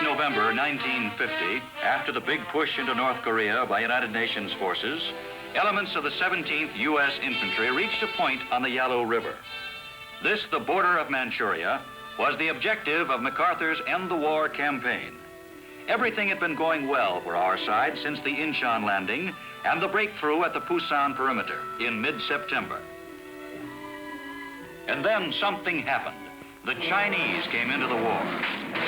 November 1950, after the big push into North Korea by United Nations forces, elements of the 17th U.S. Infantry reached a point on the Yalu River. This, the border of Manchuria, was the objective of MacArthur's End the War campaign. Everything had been going well for our side since the Incheon landing and the breakthrough at the Pusan perimeter in mid-September. And then something happened. The Chinese came into the war.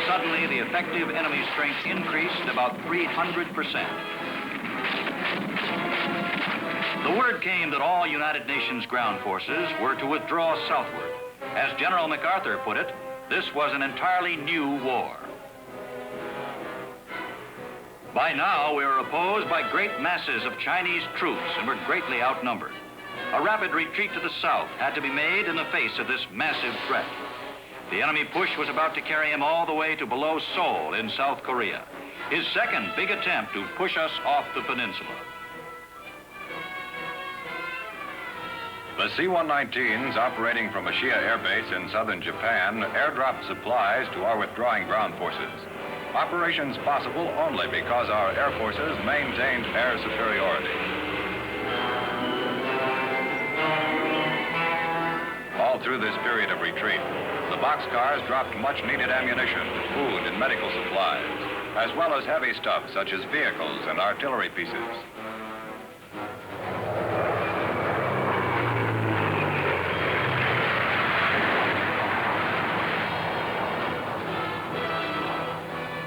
Suddenly, the effective enemy strength increased about 300%. The word came that all United Nations ground forces were to withdraw southward. As General MacArthur put it, this was an entirely new war. By now, we were opposed by great masses of Chinese troops and were greatly outnumbered. A rapid retreat to the south had to be made in the face of this massive threat. The enemy push was about to carry him all the way to below Seoul in South Korea, his second big attempt to push us off the peninsula. The C-119s operating from Ashia Air Base in southern Japan airdropped supplies to our withdrawing ground forces. Operations possible only because our air forces maintained air superiority. All through this period of retreat, the boxcars dropped much-needed ammunition, food, and medical supplies, as well as heavy stuff such as vehicles and artillery pieces.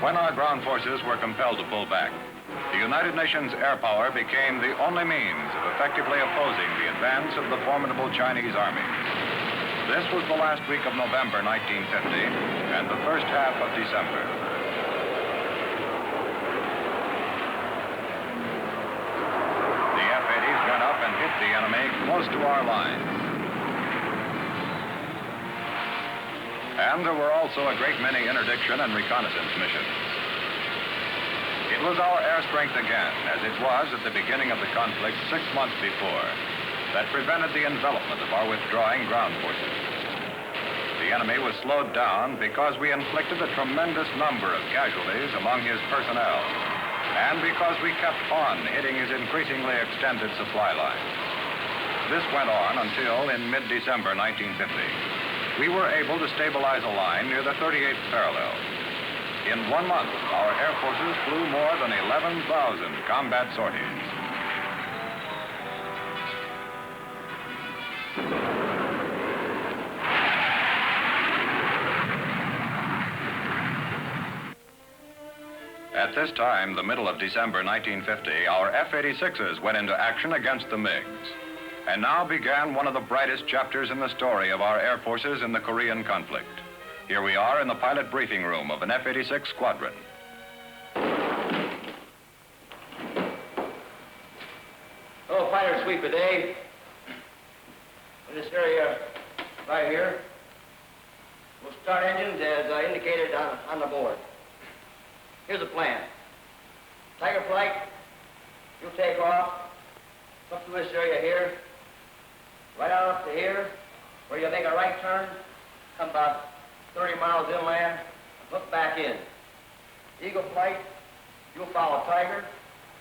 When our ground forces were compelled to pull back, the United Nations air power became the only means of effectively opposing the advance of the formidable Chinese armies. This was the last week of November 1950 and the first half of December. The F-80s went up and hit the enemy close to our lines. And there were also a great many interdiction and reconnaissance missions. It was our air strength again, as it was at the beginning of the conflict 6 months before, that prevented the envelopment of our withdrawing ground forces. The enemy was slowed down because we inflicted a tremendous number of casualties among his personnel, and because we kept on hitting his increasingly extended supply lines. This went on until in mid-December 1950. We were able to stabilize a line near the 38th parallel. In 1 month, our air forces flew more than 11,000 combat sorties. At this time, the middle of December 1950, our F-86s went into action against the MiGs. And now began one of the brightest chapters in the story of our air forces in the Korean conflict. Here we are in the pilot briefing room of an F-86 squadron. Oh, fighter sweep today. In this area right here, we'll start engines as indicated on the board. Here's the plan. Tiger flight, you'll take off, up to this area here, right out up to here, where you make a right turn, come about 30 miles inland, look back in. Eagle flight, you'll follow Tiger,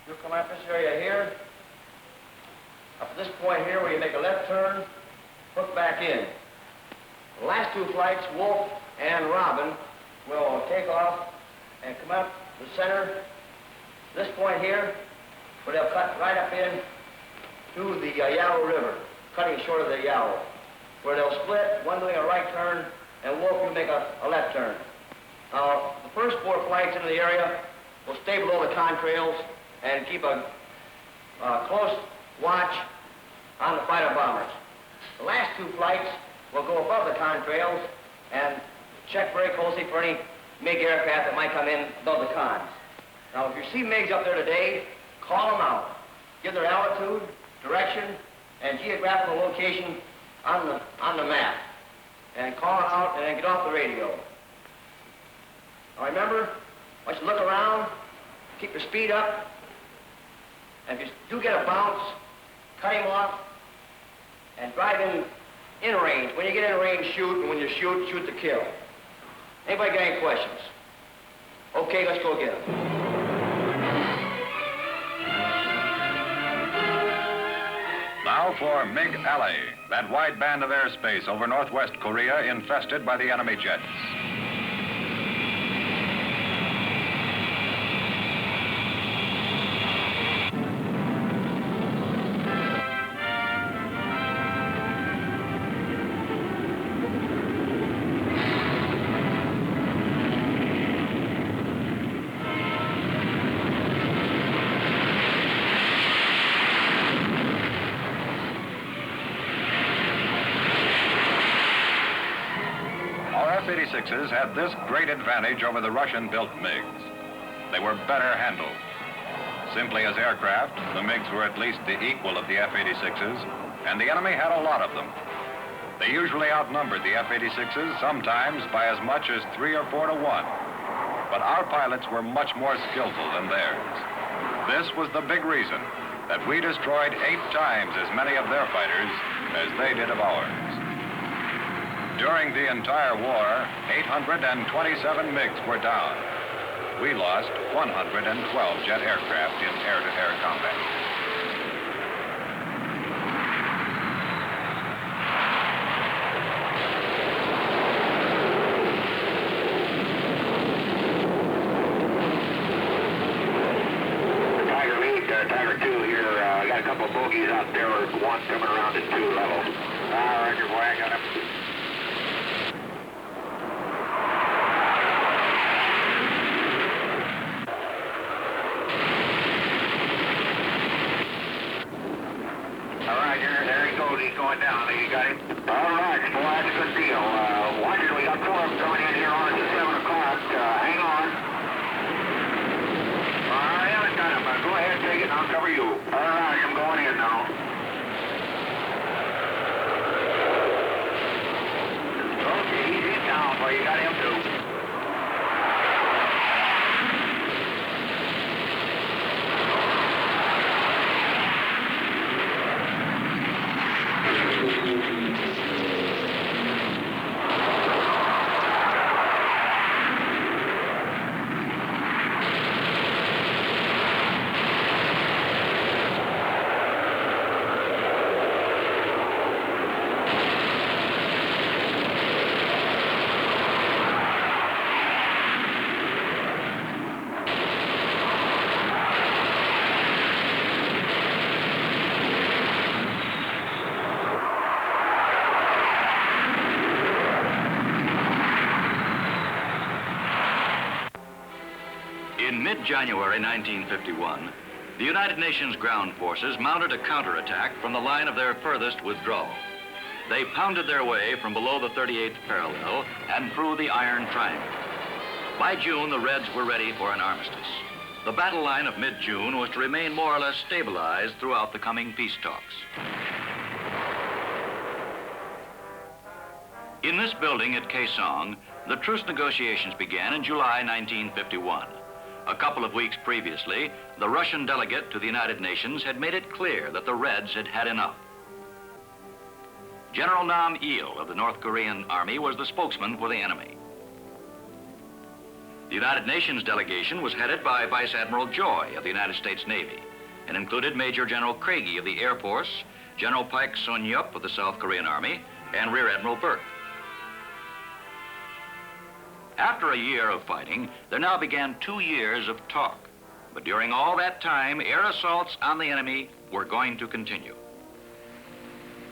you'll come out this area here, up to this point here where you make a left turn, hook back in. The last two flights, Wolf and Robin, will take off and come up the center, this point here, where they'll cut right up in to the Yalu River, cutting short of the Yalu, where they'll split, one doing a right turn, and Wolf will make a left turn. Now, the first 4 flights into the area will stay below the contrails and keep a close watch on the fighter bombers. The last 2 flights will go above the contrails and check very closely for any MiG aircraft that might come in above the cons. Now, if you see MiGs up there today, call them out. Give their altitude, direction, and geographical location on the map. And call it out and then get off the radio. Now remember, once you look around, keep your speed up. And if you do get a bounce, cut him off and drive in range. When you get in range, shoot, and when you shoot, shoot to kill. Anybody got any questions? Okay, let's go again. Now for MiG Alley, that wide band of airspace over northwest Korea infested by the enemy jets. F-86s had this great advantage over the Russian-built MiGs. They were better handled. Simply as aircraft, the MiGs were at least the equal of the F-86s, and the enemy had a lot of them. They usually outnumbered the F-86s, sometimes by as much as 3 or 4 to 1. But our pilots were much more skillful than theirs. This was the big reason that we destroyed 8 times as many of their fighters as they did of ours. During the entire war, 827 MiGs were down. We lost 112 jet aircraft in air-to-air combat. Tiger lead, Tiger 2 here. I got a couple of bogeys out there. One coming around at 2 level. Roger, boy, I got him. He's going down. You got him? All right, boy, that's a good deal. Watch it. We got 4 of them coming in here on us at 7 o'clock. Hang on. I haven't got him. Go ahead, take it, and I'll cover you. All right, I'm going in now. Okay, he's down, boy. You got him, too. In mid-January 1951, the United Nations ground forces mounted a counterattack from the line of their furthest withdrawal. They pounded their way from below the 38th parallel and through the Iron Triangle. By June, the Reds were ready for an armistice. The battle line of mid-June was to remain more or less stabilized throughout the coming peace talks. In this building at Kaesong, the truce negotiations began in July 1951. A couple of weeks previously, the Russian delegate to the United Nations had made it clear that the Reds had had enough. General Nam Il of the North Korean Army was the spokesman for the enemy. The United Nations delegation was headed by Vice Admiral Joy of the United States Navy and included Major General Craigie of the Air Force, General Paik Sun-yup of the South Korean Army, and Rear Admiral Burke. After a year of fighting, there now began 2 years of talk. But during all that time, air assaults on the enemy were going to continue.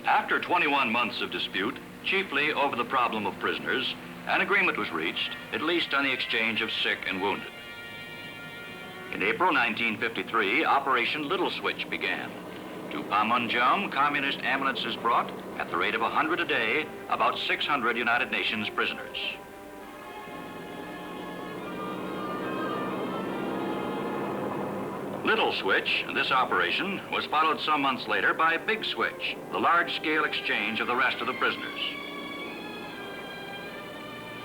After 21 months of dispute, chiefly over the problem of prisoners, an agreement was reached, at least on the exchange of sick and wounded. In April 1953, Operation Little Switch began. To Panmunjom, communist ambulances brought, at the rate of 100 a day, about 600 United Nations prisoners. Little Switch, this operation, was followed some months later by Big Switch, the large-scale exchange of the rest of the prisoners.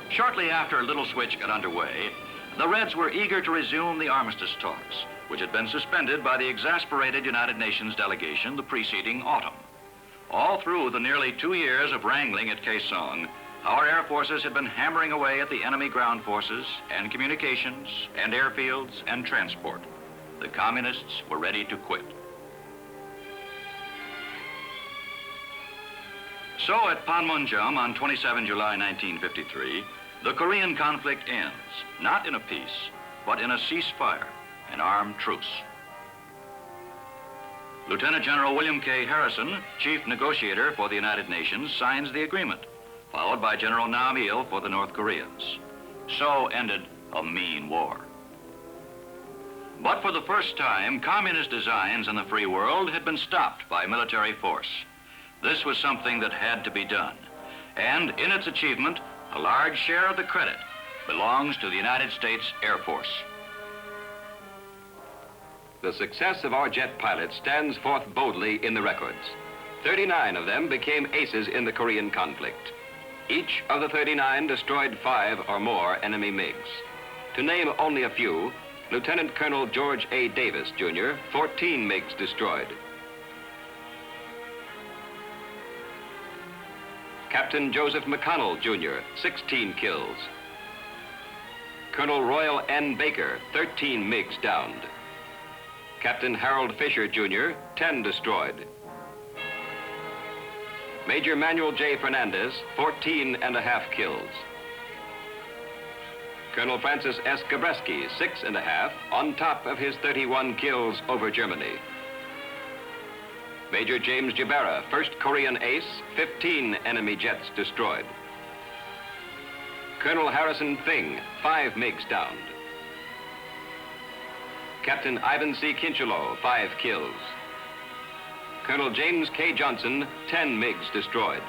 Shortly after Little Switch got underway, the Reds were eager to resume the armistice talks, which had been suspended by the exasperated United Nations delegation the preceding autumn. All through the nearly 2 years of wrangling at Kaesong, our air forces had been hammering away at the enemy ground forces and communications and airfields and transport. The communists were ready to quit. So at Panmunjom on 27 July 1953, the Korean conflict ends, not in a peace, but in a ceasefire, an armed truce. Lieutenant General William K. Harrison, chief negotiator for the United Nations, signs the agreement, followed by General Nam Il for the North Koreans. So ended a mean war. But for the first time, communist designs in the free world had been stopped by military force. This was something that had to be done. And in its achievement, a large share of the credit belongs to the United States Air Force. The success of our jet pilots stands forth boldly in the records. 39 of them became aces in the Korean conflict. Each of the 39 destroyed 5 or more enemy MiGs. To name only a few, Lieutenant Colonel George A. Davis, Jr., 14 MiGs destroyed. Captain Joseph McConnell, Jr., 16 kills. Colonel Royal N. Baker, 13 MiGs downed. Captain Harold Fisher, Jr., 10 destroyed. Major Manuel J. Fernandez, 14.5 kills. Colonel Francis S. Gabreski, 6.5, on top of his 31 kills over Germany. Major James Jibera, 1st Korean ace, 15 enemy jets destroyed. Colonel Harrison Thing, 5 MiGs downed. Captain Ivan C. Kinchelow, 5 kills. Colonel James K. Johnson, 10 MiGs destroyed.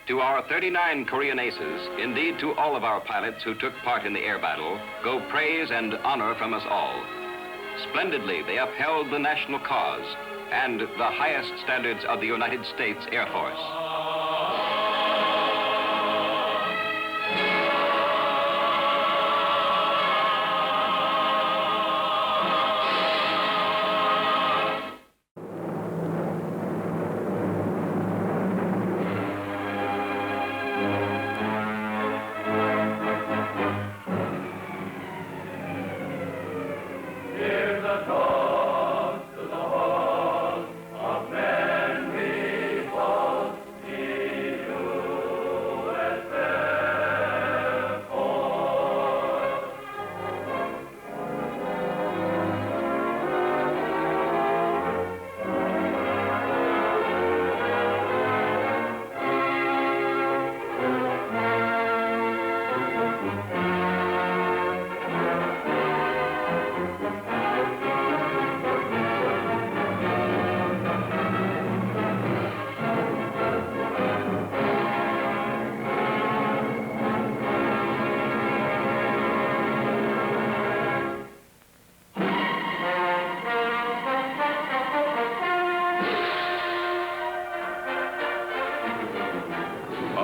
To our 39 Korean aces, indeed to all of our pilots who took part in the air battle, go praise and honor from us all. Splendidly, they upheld the national cause and the highest standards of the United States Air Force.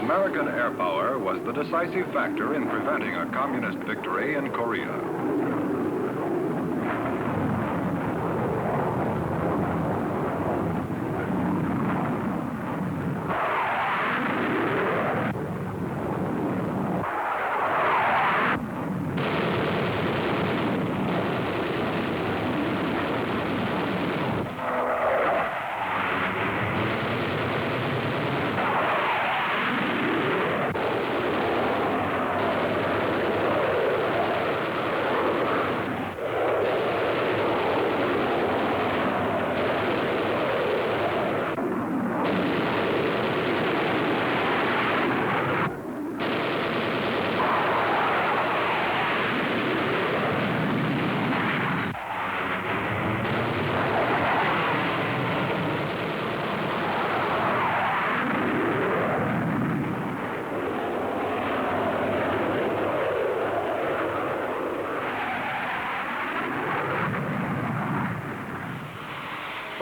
American air power was the decisive factor in preventing a communist victory in Korea.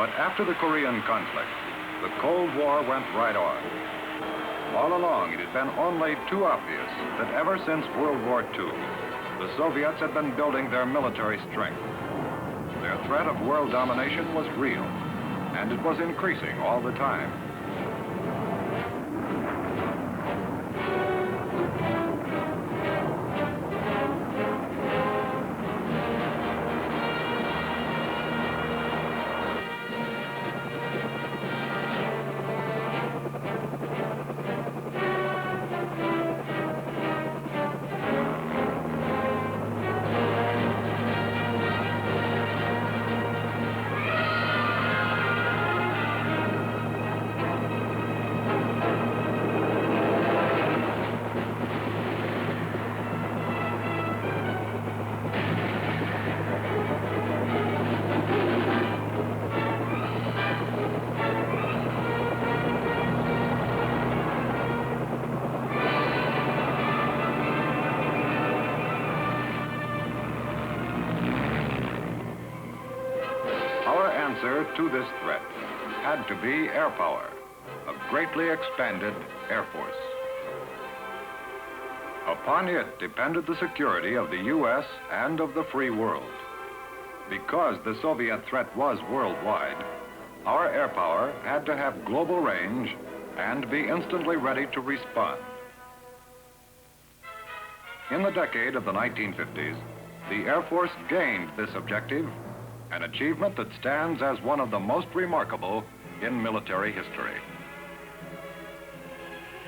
But after the Korean conflict, the Cold War went right on. All along, it had been only too obvious that ever since World War II, the Soviets had been building their military strength. Their threat of world domination was real, and it was increasing all the time. answer to this threat had to be air power, a greatly expanded Air Force. Upon it depended the security of the U.S. and of the free world. Because the Soviet threat was worldwide, our air power had to have global range and be instantly ready to respond. In the decade of the 1950s, the Air Force gained this objective, an achievement that stands as one of the most remarkable in military history.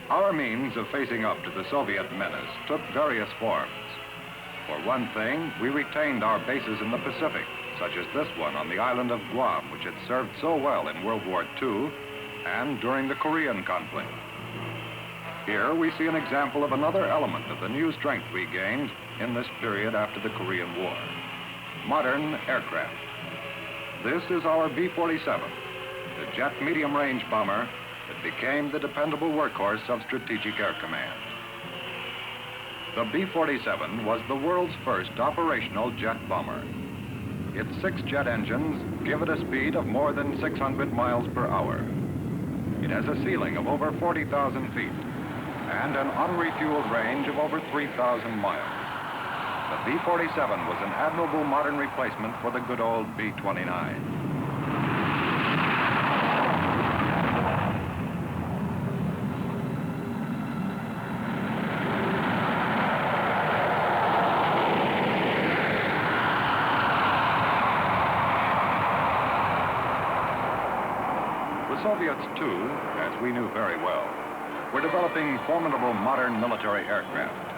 Our means of facing up to the Soviet menace took various forms. For one thing, we retained our bases in the Pacific, such as this one on the island of Guam, which had served so well in World War II and during the Korean conflict. Here we see an example of another element of the new strength we gained in this period after the Korean War: modern aircraft. This is our B-47, the jet medium-range bomber that became the dependable workhorse of Strategic Air Command. The B-47 was the world's first operational jet bomber. Its 6 jet engines give it a speed of more than 600 miles per hour. It has a ceiling of over 40,000 feet and an unrefueled range of over 3,000 miles. The B-47 was an admirable modern replacement for the good old B-29. The Soviets, too, as we knew very well, were developing formidable modern military aircraft.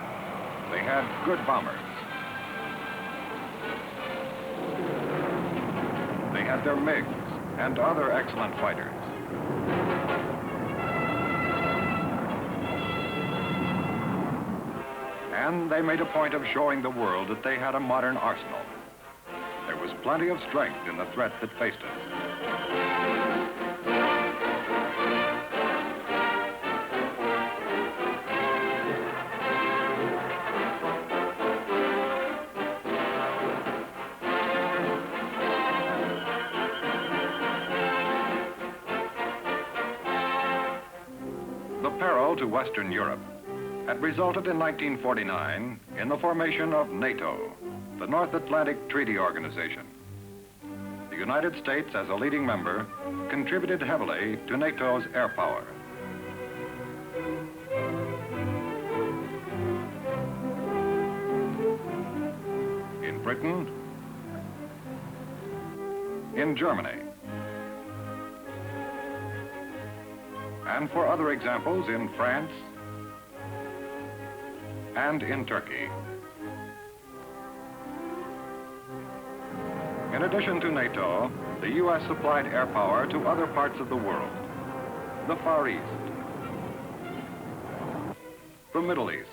They had good bombers. They had their MiGs and other excellent fighters. And they made a point of showing the world that they had a modern arsenal. There was plenty of strength in the threat that faced us. The peril to Western Europe had resulted in 1949 in the formation of NATO, the North Atlantic Treaty Organization. The United States, as a leading member, contributed heavily to NATO's air power. In Britain, in Germany, and for other examples, in France and in Turkey. In addition to NATO, the U.S. supplied air power to other parts of the world: the Far East, the Middle East,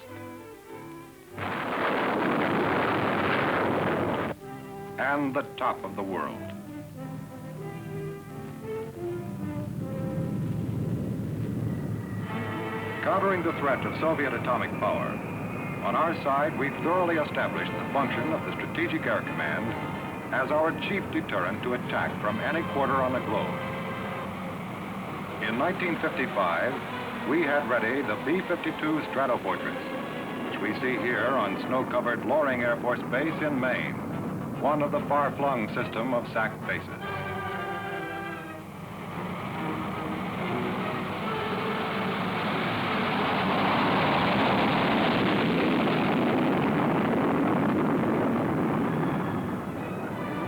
and the top of the world. Countering the threat of Soviet atomic power, on our side, we've thoroughly established the function of the Strategic Air Command as our chief deterrent to attack from any quarter on the globe. In 1955, we had ready the B-52 Stratofortress, which we see here on snow-covered Loring Air Force Base in Maine, one of the far-flung system of SAC bases.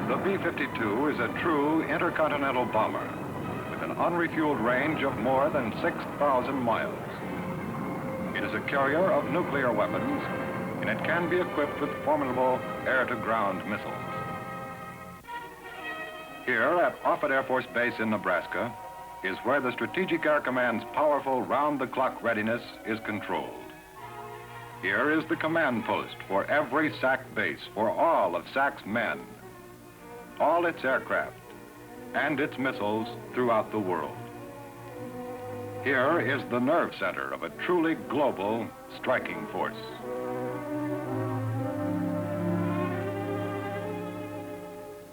The B-52 is a true intercontinental bomber with an unrefueled range of more than 6,000 miles. It is a carrier of nuclear weapons, and it can be equipped with formidable air-to-ground missiles. Here at Offutt Air Force Base in Nebraska is where the Strategic Air Command's powerful round-the-clock readiness is controlled. Here is the command post for every SAC base, for all of SAC's men, all its aircraft, and its missiles throughout the world. Here is the nerve center of a truly global striking force.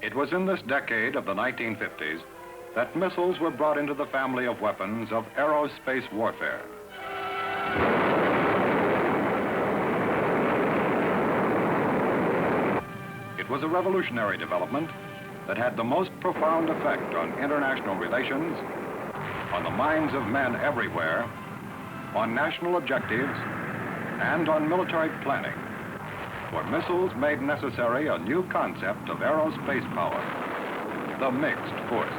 It was in this decade of the 1950s that missiles were brought into the family of weapons of aerospace warfare. It was a revolutionary development that had the most profound effect on international relations, on the minds of men everywhere, on national objectives, and on military planning. For missiles made necessary a new concept of aerospace power, the mixed force.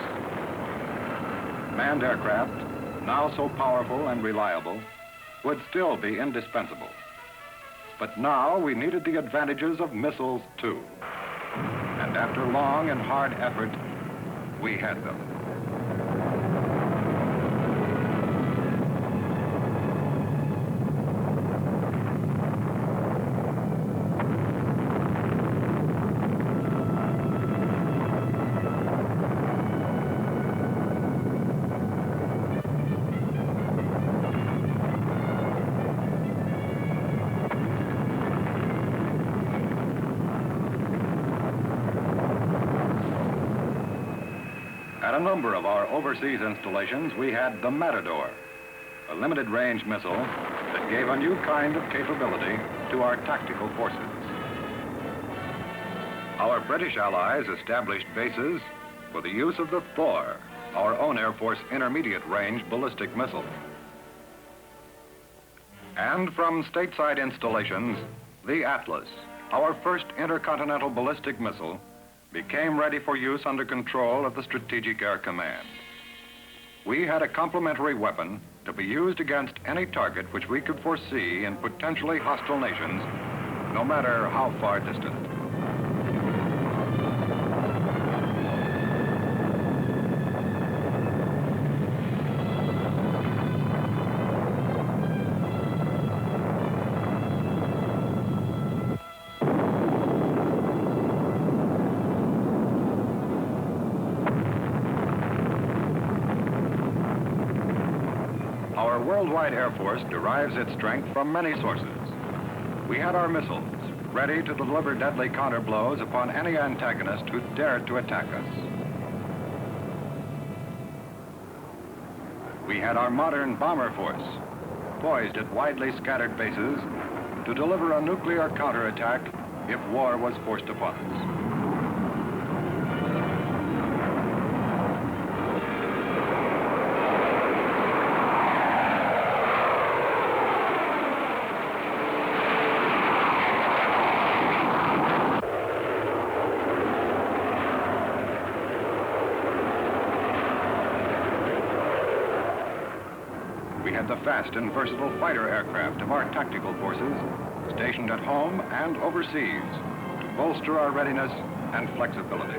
Manned aircraft, now so powerful and reliable, would still be indispensable. But now we needed the advantages of missiles too. And after long and hard effort, we had them. At a number of our overseas installations, we had the Matador, a limited-range missile that gave a new kind of capability to our tactical forces. Our British allies established bases for the use of the Thor, our own Air Force intermediate-range ballistic missile. And from stateside installations, the Atlas, our first intercontinental ballistic missile, became ready for use under control of the Strategic Air Command. We had a complementary weapon to be used against any target which we could foresee in potentially hostile nations, no matter how far distant. Our worldwide Air Force derives its strength from many sources. We had our missiles, ready to deliver deadly counterblows upon any antagonist who dared to attack us. We had our modern bomber force, poised at widely scattered bases to deliver a nuclear counterattack if war was forced upon us. We had the fast and versatile fighter aircraft of our tactical forces, stationed at home and overseas, to bolster our readiness and flexibility.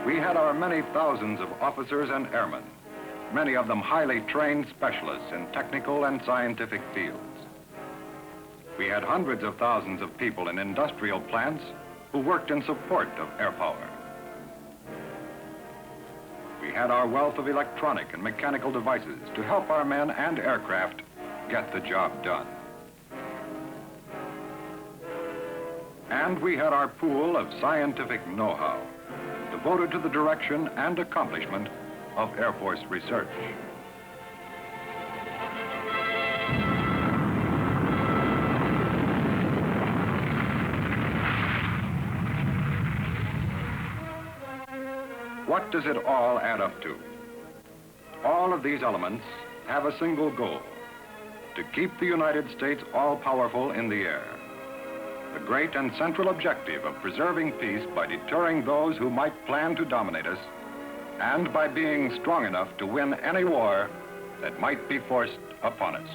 We had our many thousands of officers and airmen, many of them highly trained specialists in technical and scientific fields. We had hundreds of thousands of people in industrial plants who worked in support of air power. We had our wealth of electronic and mechanical devices to help our men and aircraft get the job done. And we had our pool of scientific know-how devoted to the direction and accomplishment of Air Force research. What does it all add up to? All of these elements have a single goal: to keep the United States all-powerful in the air. The great and central objective of preserving peace by deterring those who might plan to dominate us, and by being strong enough to win any war that might be forced upon us.